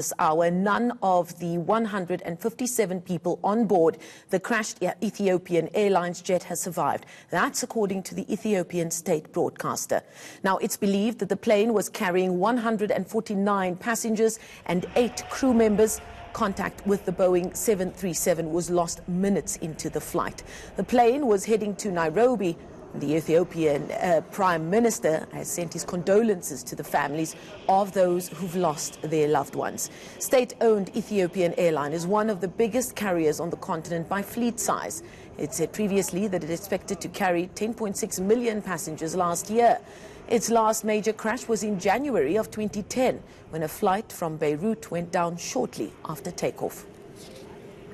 This hour, none of the 157 people on board the crashed Ethiopian Airlines jet has survived. That's according to the Ethiopian state broadcaster. Now, it's believed that the plane was carrying 149 passengers and 8 crew members. Contact with the Boeing 737 was lost minutes into the flight. The plane was heading to Nairobi. The Ethiopian Prime Minister has sent his condolences to the families of those who've lost their loved ones. State-owned Ethiopian Airline is one of the biggest carriers on the continent by fleet size. It said previously that it expected to carry 10.6 million passengers last year. Its last major crash was in January of 2010, when a flight from Beirut went down shortly after takeoff.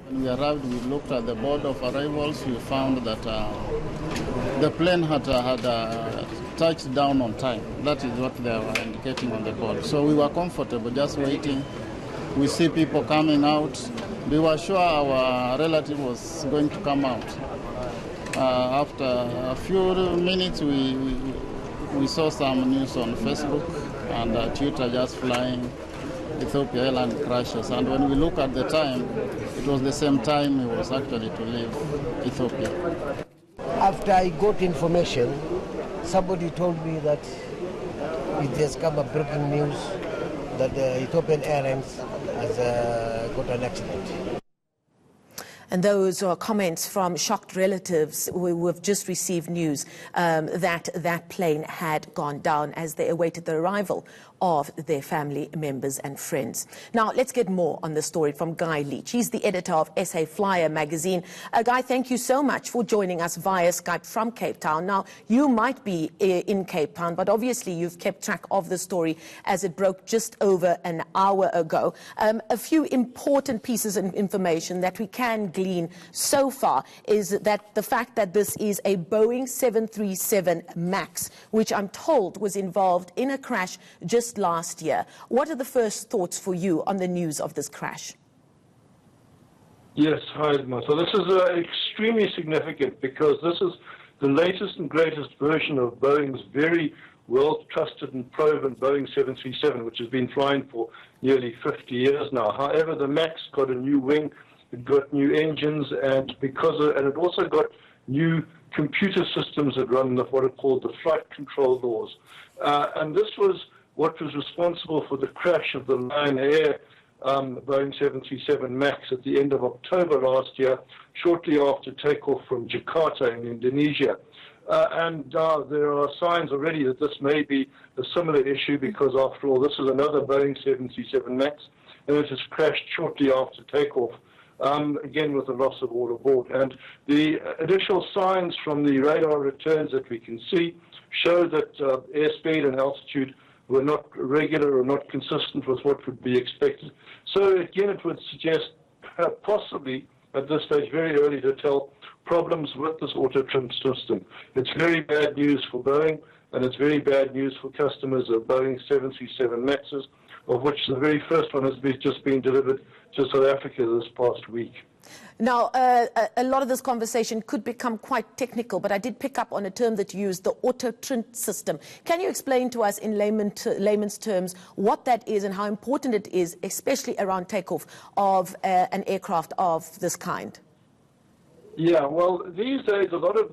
When we arrived, we looked at the board of arrivals. We found that the plane had touched down on time. That is what they were indicating on the board. So we were comfortable just waiting. We see people coming out. We were sure our relative was going to come out. After a few minutes, we saw some news on Facebook and Twitter just flying Ethiopian Airlines crashes, and when we look at the time, it was the same time he was actually to leave Ethiopia. After I got information, somebody told me that it has come a breaking news that the Ethiopian Airlines has got an accident. And those are comments from shocked relatives who have just received news that that plane had gone down as they awaited the arrival of their family members and friends. Now, let's get more on the story from Guy Leach. He's the editor of SA Flyer magazine. Guy, thank you so much for joining us via Skype from Cape Town. Now, you might be in Cape Town, but obviously you've kept track of the story as it broke just over an hour ago. A few important pieces of information that we can glean so far is that the fact that this is a Boeing 737 MAX, which I'm told was involved in a crash just last year. What are the first thoughts for you on the news of this crash? Yes, hi, Edma. So this is extremely significant because this is the latest and greatest version of Boeing's very well-trusted and proven Boeing 737, which has been flying for nearly 50 years now. However, the MAX got a new wing, it got new engines, and it also got new computer systems that run what are called the flight control laws. And this was what was responsible for the crash of the Lion Air Boeing 737 MAX at the end of October last year, shortly after takeoff from Jakarta in Indonesia. And there are signs already that this may be a similar issue because, after all, this is another Boeing 737 MAX, and it has crashed shortly after takeoff, again with a loss of all aboard. And the additional signs from the radar returns that we can see show that airspeed and altitude were not regular or not consistent with what would be expected. So again, it would suggest possibly at this stage, very early to tell, problems with this auto-trim system. It's very bad news for Boeing, and it's very bad news for customers of Boeing 737 MAXs, of which the very first one has just been delivered to South Africa this past week. Now, a lot of this conversation could become quite technical, but I did pick up on a term that you used, the auto-trim system. Can you explain to us in layman's terms what that is and how important it is, especially around takeoff of an aircraft of this kind? Yeah, well, these days a lot of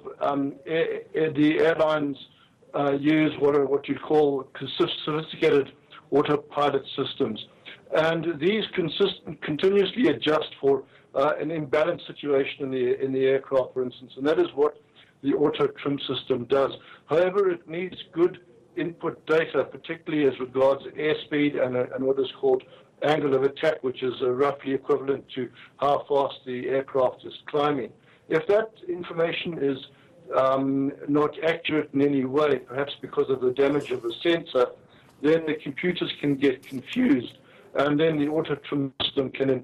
the airlines use what you call sophisticated autopilot systems. And these continuously adjust for an imbalanced situation in the aircraft, for instance, and that is what the auto-trim system does. However, it needs good input data, particularly as regards airspeed and what is called angle of attack, which is roughly equivalent to how fast the aircraft is climbing. If that information is not accurate in any way, perhaps because of the damage of the sensor, then the computers can get confused, and then the auto-trim system can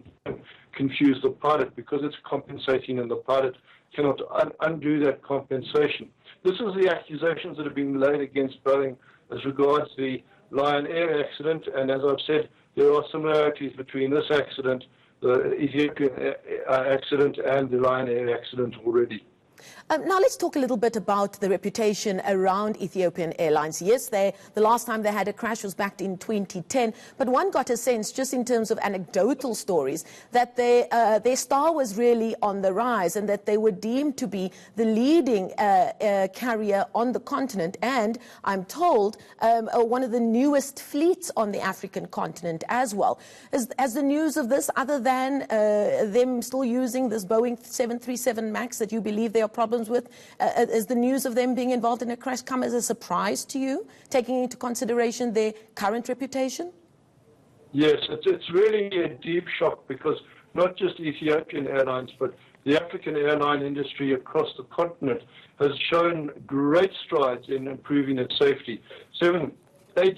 confuse the pilot because it's compensating and the pilot cannot undo that compensation. This is the accusations that have been laid against Boeing as regards the Lion Air accident, and as I've said, there are similarities between this accident, the Ethiopian accident, and the Lion Air accident already. Now let's talk a little bit about the reputation around Ethiopian Airlines. Yes, the last time they had a crash was back in 2010, but one got a sense, just in terms of anecdotal stories, that their star was really on the rise and that they were deemed to be the leading carrier on the continent, and I'm told one of the newest fleets on the African continent as well. Has the news of this, other than them still using this Boeing 737 MAX that you believe they are problems with, is the news of them being involved in a crash come as a surprise to you, taking into consideration their current reputation? Yes, it's really a deep shock, because not just Ethiopian Airlines, but the African airline industry across the continent has shown great strides in improving its safety. 7-8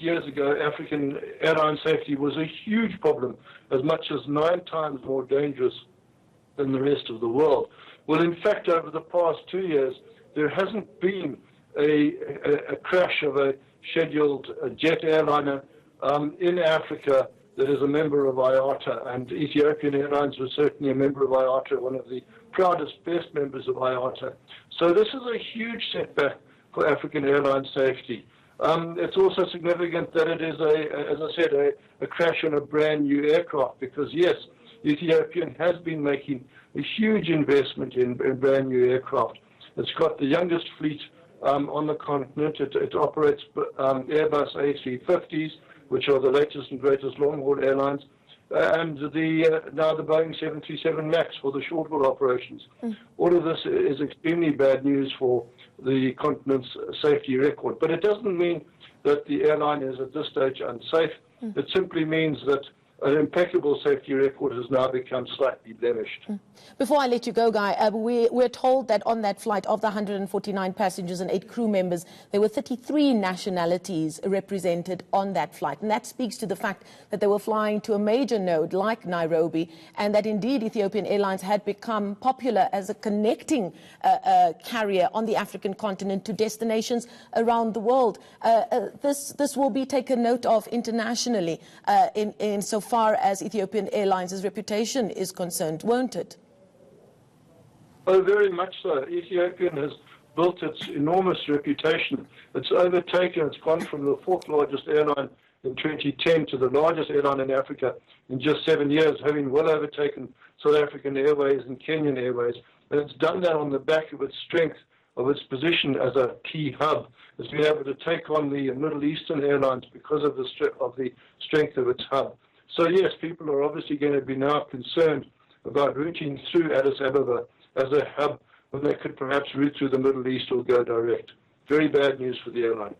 years ago, African airline safety was a huge problem, as much as 9 times more dangerous than the rest of the world. Well, in fact, over the past 2 years, there hasn't been a crash of a scheduled jet airliner in Africa that is a member of IATA, and Ethiopian Airlines was certainly a member of IATA, one of the proudest, best members of IATA. So this is a huge setback for African airline safety. It's also significant that it is, as I said, a crash on a brand new aircraft, because yes, Ethiopian has been making a huge investment in brand new aircraft. It's got the youngest fleet on the continent. It operates Airbus A350s, which are the latest and greatest long-haul airlines, and now the Boeing 737 MAX for the short-haul operations. All of this is extremely bad news for the continent's safety record. But it doesn't mean that the airline is at this stage unsafe. It simply means that an impeccable safety record has now become slightly blemished. Before I let you go, Guy, we're told that on that flight, of the 149 passengers and 8 crew members, there were 33 nationalities represented on that flight. And that speaks to the fact that they were flying to a major node like Nairobi, and that indeed Ethiopian Airlines had become popular as a connecting carrier on the African continent to destinations around the world. This will be taken note of internationally in so far as Ethiopian Airlines' reputation is concerned, won't it? Oh, very much so. Ethiopian has built its enormous reputation. It's gone from the 4th largest airline in 2010 to the largest airline in Africa in just 7 years, having well overtaken South African Airways and Kenyan Airways. And it's done that on the back of its strength, of its position as a key hub. It's been able to take on the Middle Eastern airlines because of the strength of its hub. So yes, people are obviously going to be now concerned about routing through Addis Ababa as a hub when they could perhaps route through the Middle East or go direct. Very bad news for the airline.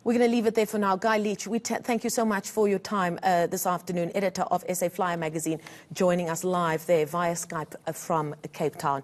We're going to leave it there for now. Guy Leach, thank you so much for your time this afternoon, editor of SA Flyer magazine, joining us live there via Skype from Cape Town.